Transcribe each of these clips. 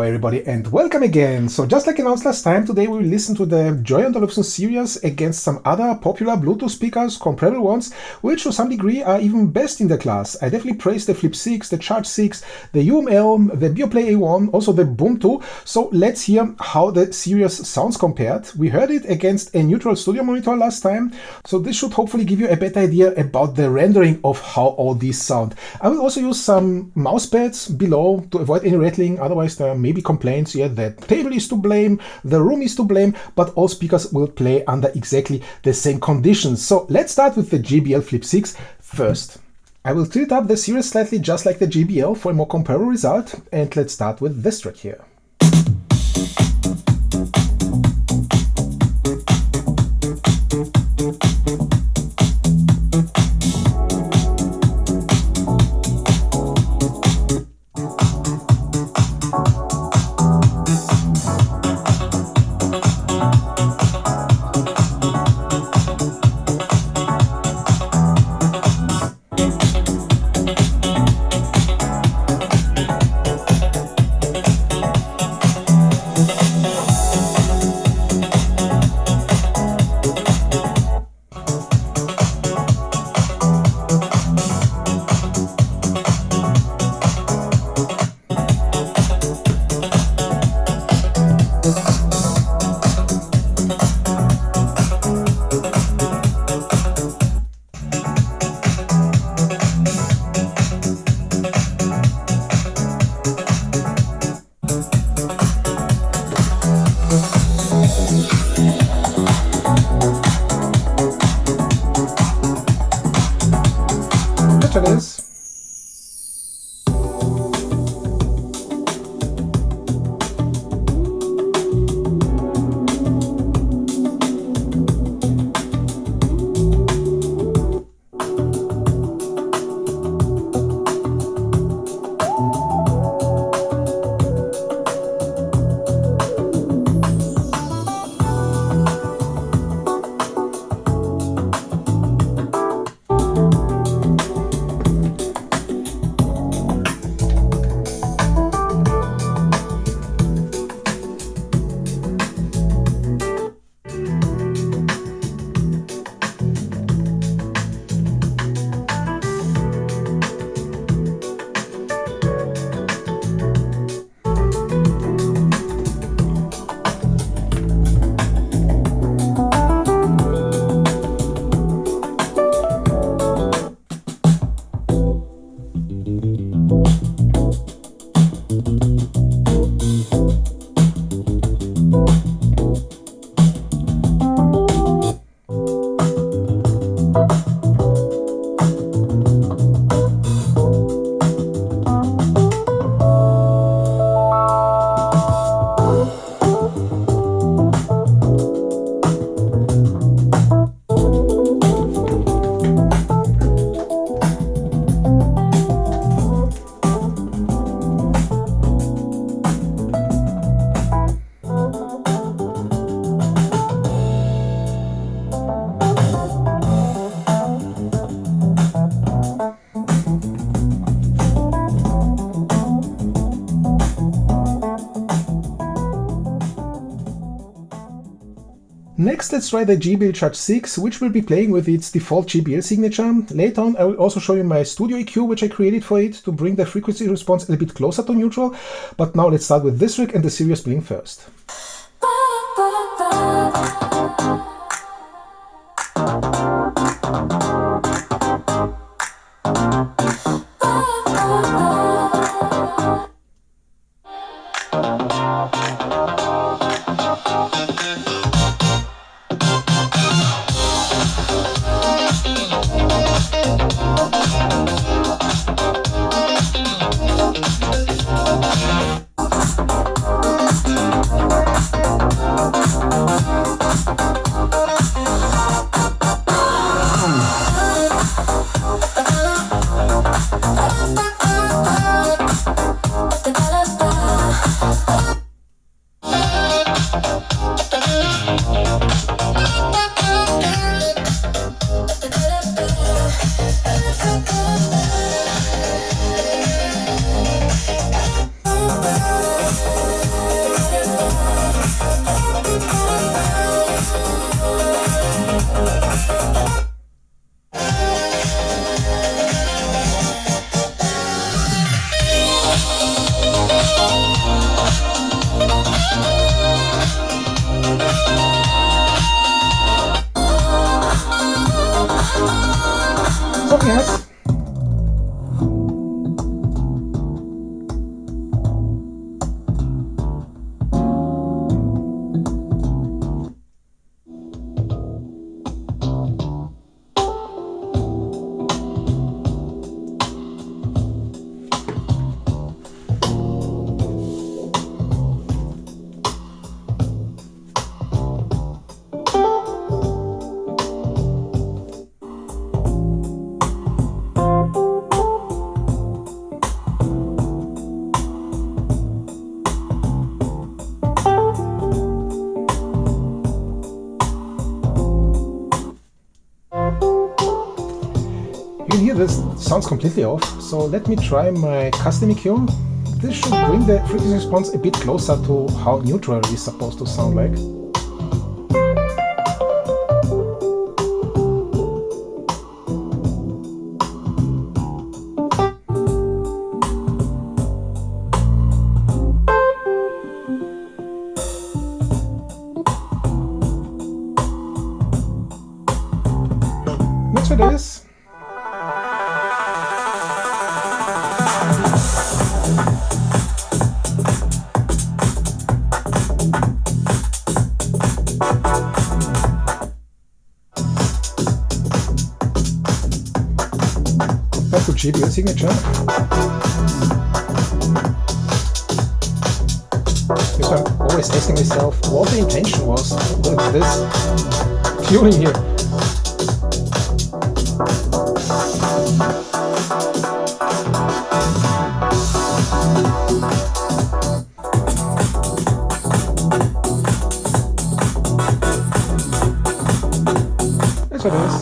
Hello everybody and welcome again. So just like announced last time, today we will listen to the Joy and Oluv'Sone sEARius against some other popular Bluetooth speakers, comparable ones, which to some degree are even best in the class. I definitely praise the Flip 6, the Charge 6, the UBoom L, the Beoplay A1, also the Boom 2. So let's hear how the sEARius sounds compared. We heard it against a neutral studio monitor last time, so this should hopefully give you a better idea about the rendering of how all these sound. I will also use some mouse pads below to avoid any rattling, otherwise there may be complaints, yeah, the table is to blame, the room is to blame, but all speakers will play under exactly the same conditions. So let's start with the JBL Flip 6 first. I will tilt up the sEARius slightly just like the JBL for a more comparable result, and let's start with this track here. It is. Next, let's try the JBL Charge 6, which will be playing with its default JBL signature. Later on, I will also show you my studio EQ, which I created for it to bring the frequency response a little bit closer to neutral. But now let's start with this track and the sEARius playing first. nice. You can hear this sounds completely off, so let me try my custom EQ. This should bring the frequency response a bit closer to how neutral is supposed to sound like. Let's try this. Back to JBL signature. Because I'm always asking myself what the intention was with this tuning here. That's what it is.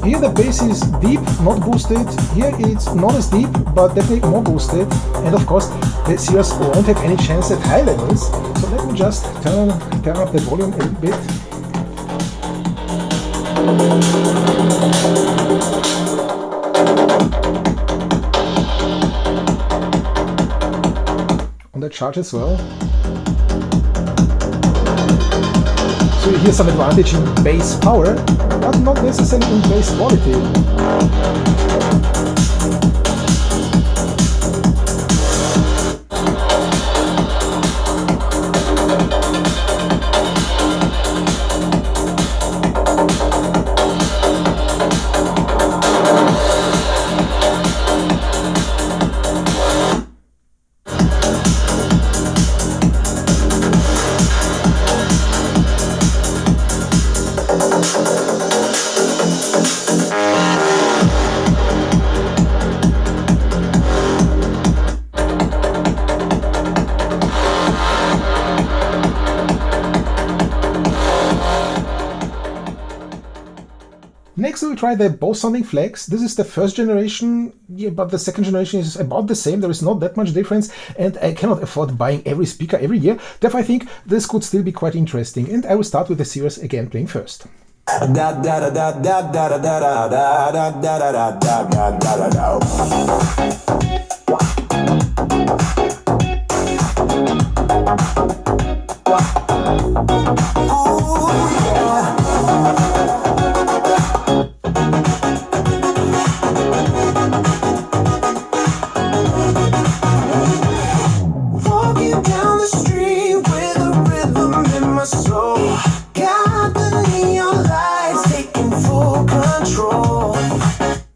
Here the bass is deep, not boosted. Here it's not as deep, but definitely more boosted. And of course, the sEARius won't have any chance at high levels. So let me just turn up the volume a little bit. On the Charge as well. So you hear some advantage in bass power, but not necessarily in bass quality. Next we'll try the Bose Soundlink Flex. This is the first generation, yeah, but the second generation is about the same. There is not that much difference, and I cannot afford buying every speaker every year. Therefore I think this could still be quite interesting, and I will start with the sEARius again playing first.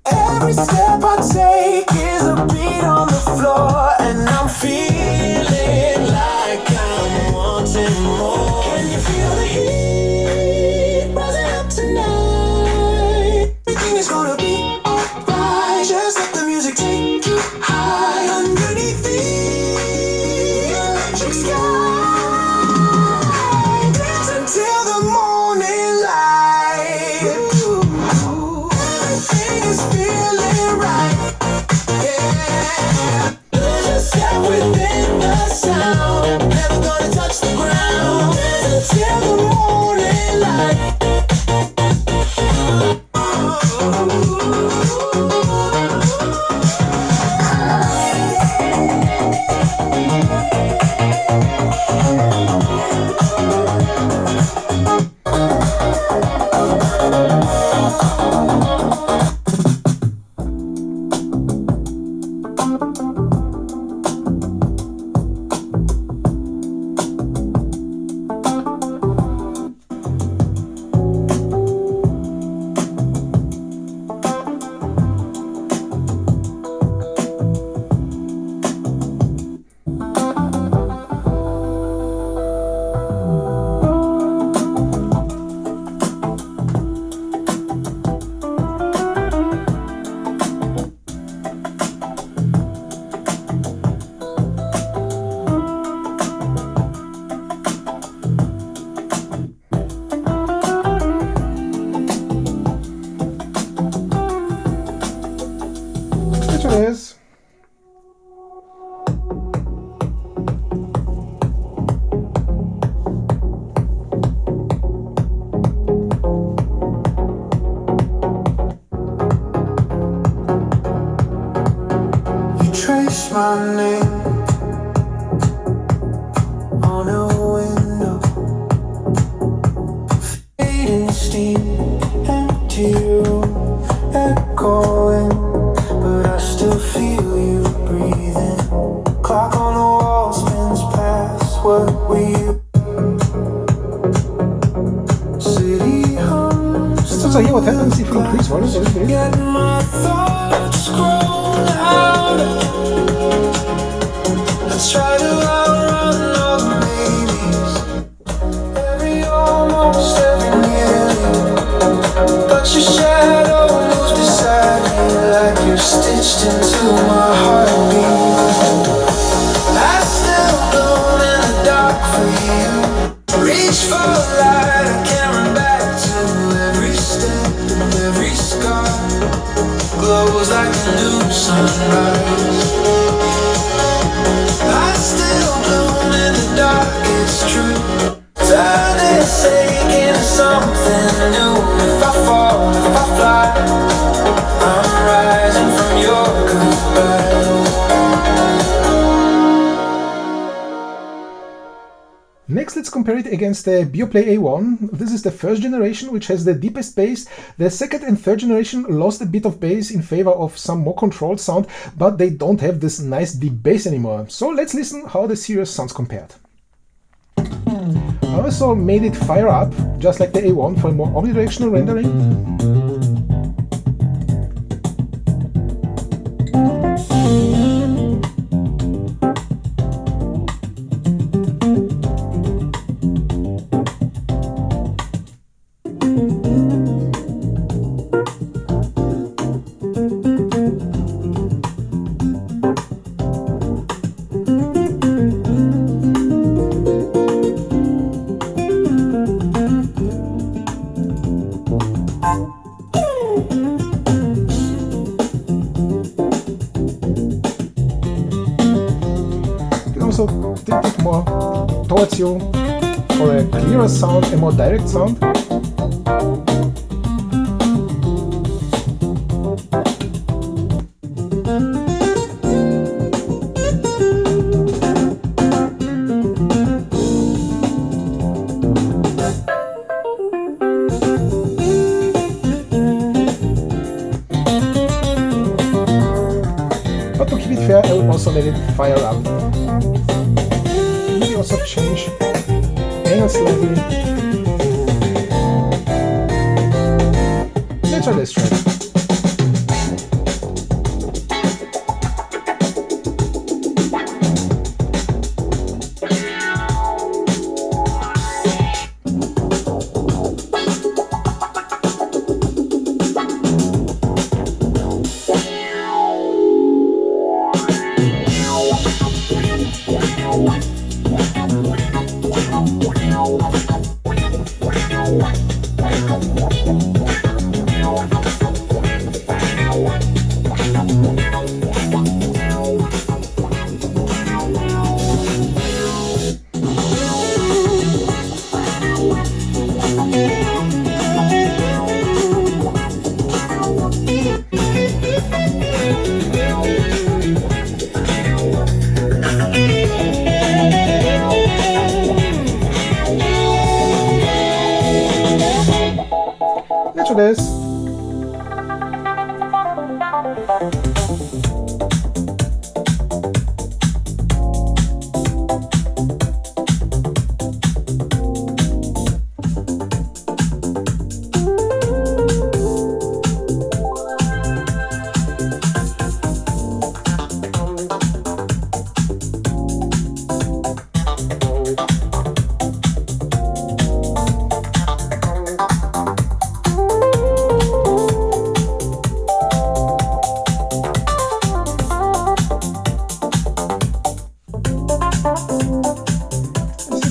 Every step I take Is. You trace my name on a window, fading steam, empty room, echoing. But I still feel you breathing. Clock on the wall spins past what we. City hums. So here what happens if you increase volume a little bit. Get my thoughts grown louder. I try to outrun all the maybes. Almost every minute. But your shadow moves beside me like you're stitched into my heartbeat. I still bloom in the dark for you. Reach for a light I can't run back to. Every step, every scar glows like a new sunrise. I still bloom in the dark, it's true. Turn this ache into something new. If I fall, if I fly, I'm rising from your goodbye. Next, let's compare it against the Beoplay A1. This is the first generation, which has the deepest bass. The second and third generation lost a bit of bass in favor of some more controlled sound, but they don't have this nice deep bass anymore. So let's listen how the sEARius sounds compared. I also made it fire up, just like the A1, for a more omnidirectional rendering. Also tilt it more towards you for a clearer sound, a more direct sound. But to keep it fair, I will also let it fire up. Maybe also change angle slightly. Let's try this track. to this.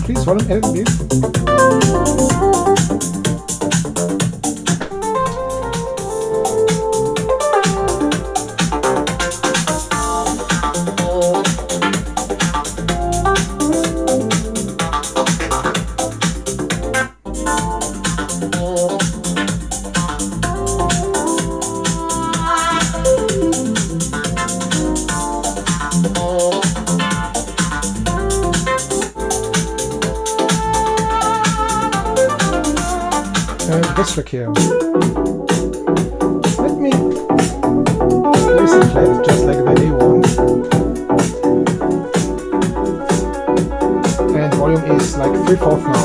Increase volume a little bit. This track here. Let me place it flat, just like the A1. And volume is like 3/4 now.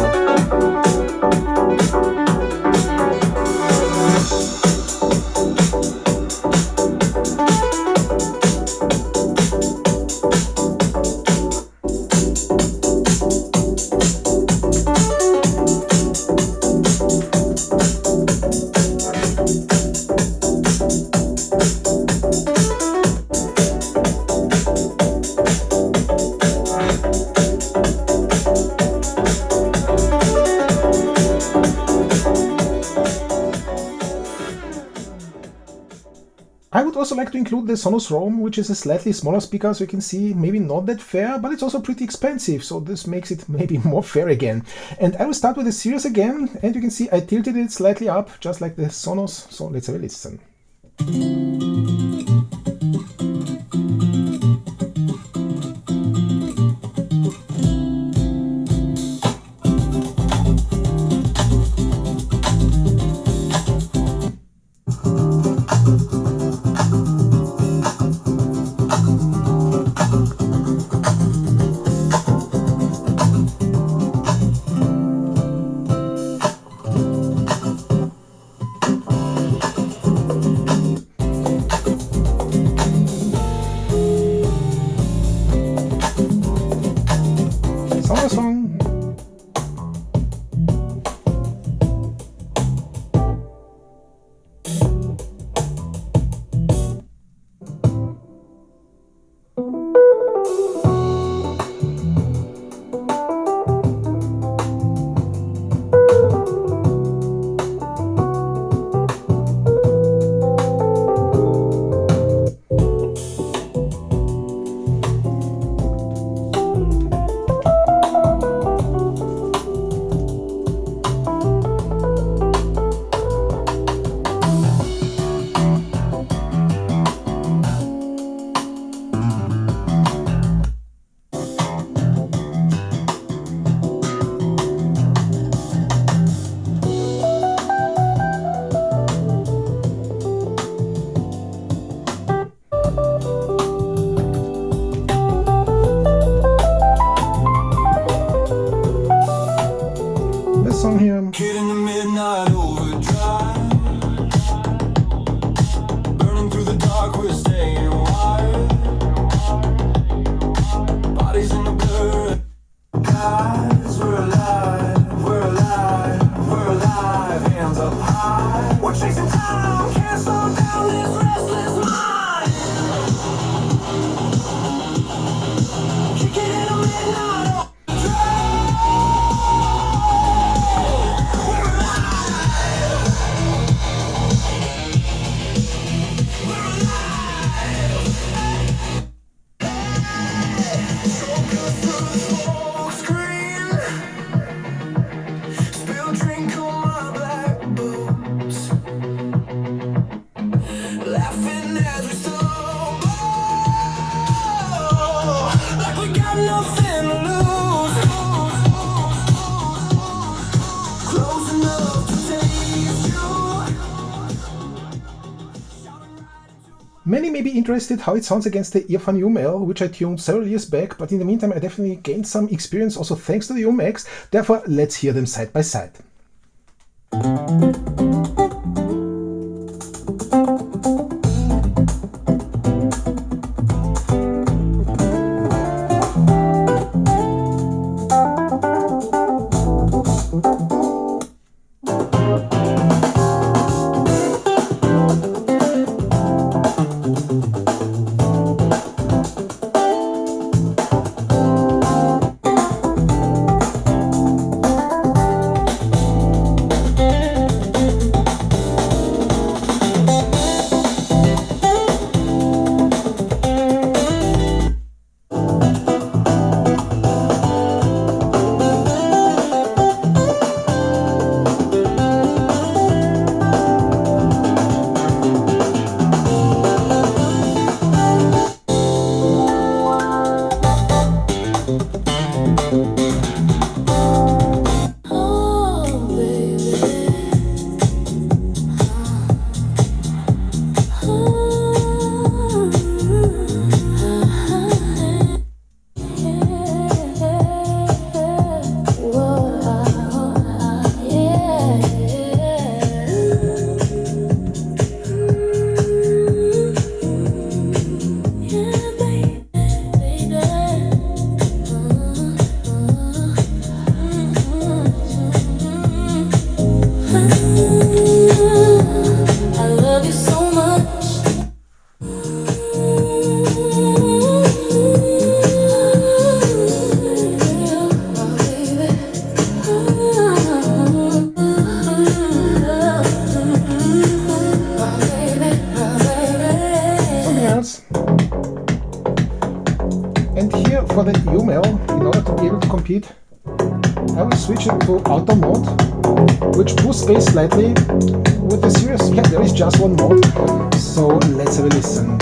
I would also like to include the Sonos Roam, which is a slightly smaller speaker, so you can see maybe not that fair, but it's also pretty expensive, so this makes it maybe more fair again. And I will start with the sEARius again, and you can see I tilted it slightly up, just like the Sonos, so let's have a listen. Many may be interested how it sounds against the Earfun UBoom L, which I tuned several years back, but in the meantime I definitely gained some experience also thanks to the UBoom X, therefore let's hear them side by side. And here for the UBoom L, in order to be able to compete, I will switch it to auto mode, which boosts bass slightly. With the sEARius, yeah, there is just one mode, so let's have a listen.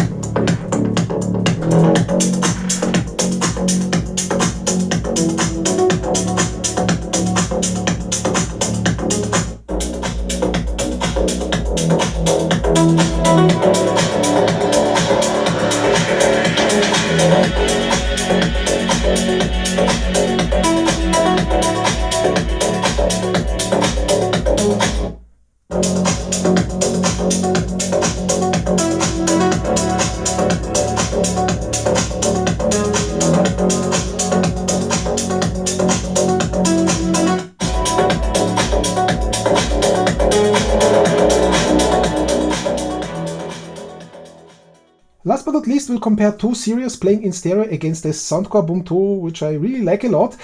Last but not least, we'll compare two sEARius playing in stereo against the SoundCore Boom 2, which I really like a lot.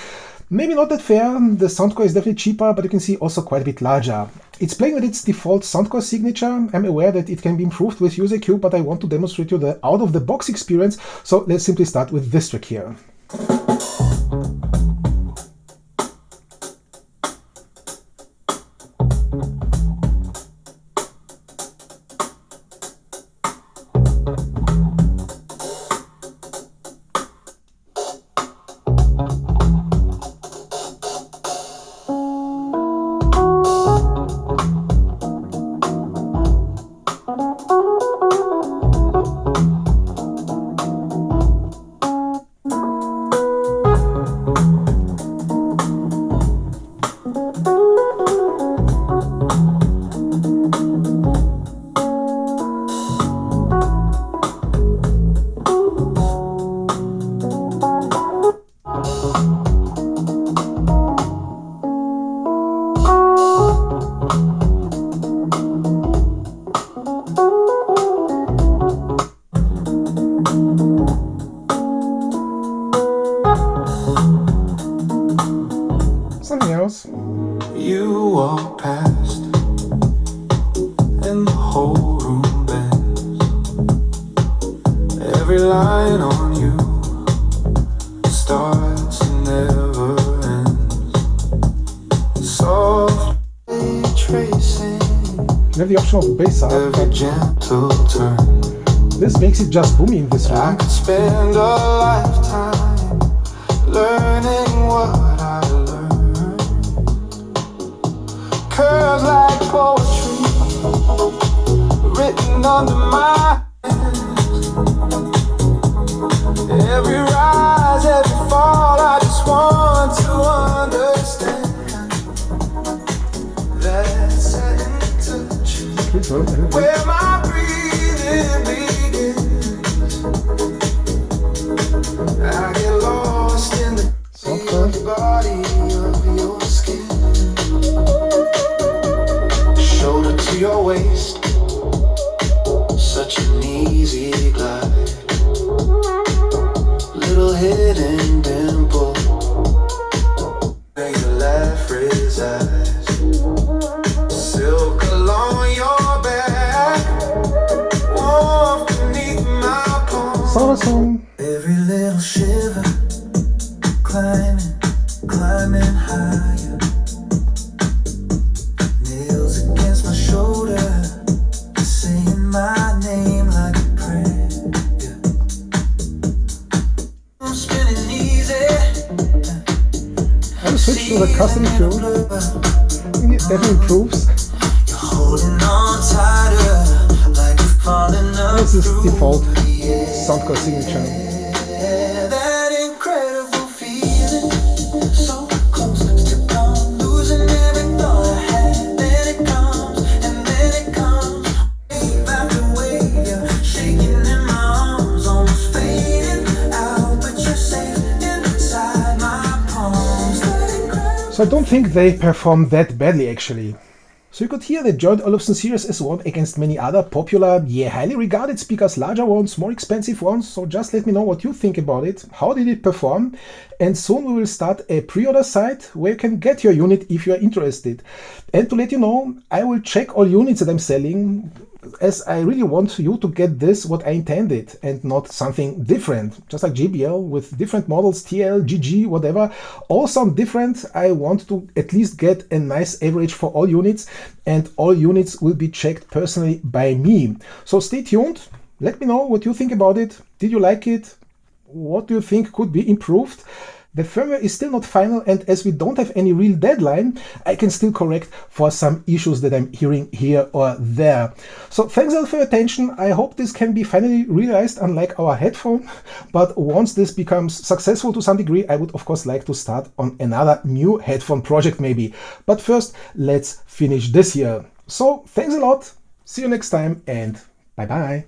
Maybe not that fair, the SoundCore is definitely cheaper, but you can see also quite a bit larger. It's playing with its default SoundCore signature. I'm aware that it can be improved with user EQ, but I want to demonstrate you the out-of-the-box experience, so let's simply start with this track here. You walk past and the whole room bends. Every line on you starts and never ends. Softly tracing. You have the option of bass up, every gentle turn. This makes it just boomy in this room. I could spend a lifetime learning what I learned. Curves like poetry written under my hand. where my breathing begins. I get lost in the body of your skin. Shoulder to your waist, such an easy glide. Little hidden dimple where your laugh resides. Silk along your back, warm beneath my palm. Sonos Roam. Every little shiver, climbing higher. Nails against my shoulder, saying my name like a prayer. Yeah. I'm spinning easy. I will switch to the custom tune. It definitely improves. You're holding on tighter, like you're falling up. This is default SoundCore signature. That incredible feeling, so close to come, losing every thought I had. Then it comes, and then it comes, wave after wave, you're shaking in my arms, almost fading out, but you're safe inside my palms. So I don't think they perform that badly actually. So you could hear the joint Oluv'Sone sEARius S1 against many other popular, highly regarded speakers, larger ones, more expensive ones. So just let me know what you think about it. How did it perform? And soon we will start a pre-order site where you can get your unit if you are interested. And to let you know, I will check all units that I'm selling, as I really want you to get this what I intended and not something different. Just like JBL with different models, TL, GG, whatever, all sound different. I want to at least get a nice average for all units, and all units will be checked personally by me. So stay tuned. Let me know what you think about it. Did you like it? What do you think could be improved? The firmware is still not final, and as we don't have any real deadline, I can still correct for some issues that I'm hearing here or there. So thanks a lot for your attention. I hope this can be finally realized, unlike our headphone. But once this becomes successful to some degree, I would of course like to start on another new headphone project maybe. But first, let's finish this here. So thanks a lot. See you next time, and bye bye.